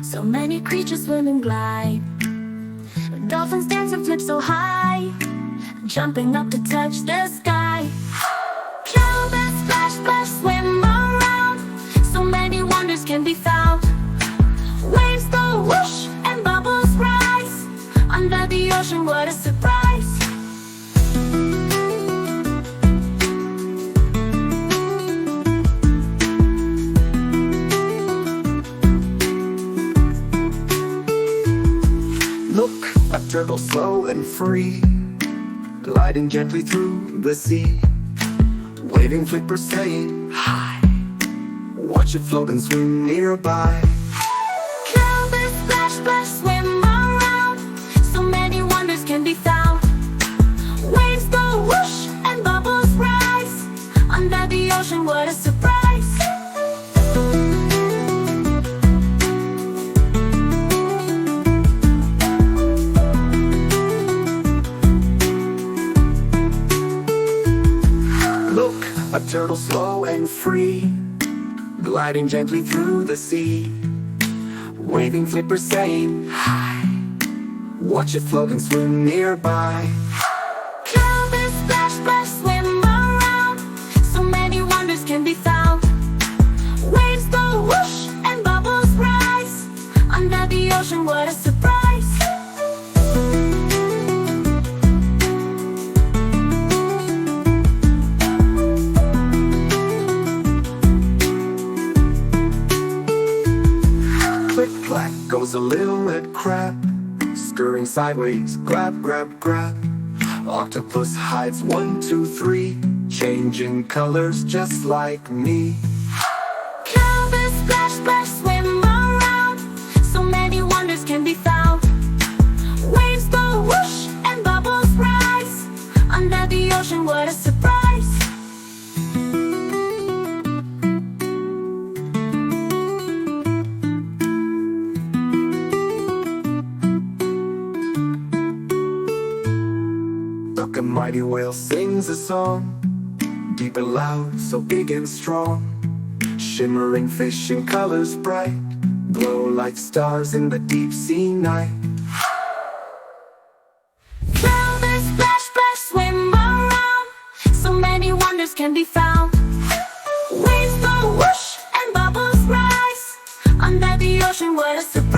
So many creatures swim and glide. Dolphins dance and flip so high, jumping up to touch the sky. Cloudbursts splash, splash, swim around. So many wonders can be found. Waves go whoosh and bubbles rise. Under the ocean, what a surprise. Look, a turtle slow and free, gliding gently through the sea. Waving flippers saying hi, watch it float and swim nearby. Cloudbursts splash, splash, swim around. So many wonders can be found. Waves go whoosh and bubbles rise. Under the ocean, what a surprise. Look, a turtle slow and free, gliding gently through the sea. Waving flippers saying hi, watch it float and swim nearby. Cloudbursts splash, splash, swim around. So many wonders can be found. Waves go whoosh and bubbles rise. Under the ocean, what a surprise. Click clack goes a little lead crab, scurrying sideways, grab, grab, grab. Octopus hides 1, 2, 3, changing colors just like me. Cloudbursts splash, splash, swim around. So many wonders can be found. Waves go whoosh and bubbles rise. Under the ocean, what a surprise. Look, a mighty whale sings a song, deep and loud, so big and strong. Shimmering fish in colors bright, glow like stars in the deep sea night. Cloudbursts splash, splash, swim around. So many wonders can be found. Waves go whoosh and bubbles rise. Under the ocean, what a surprise.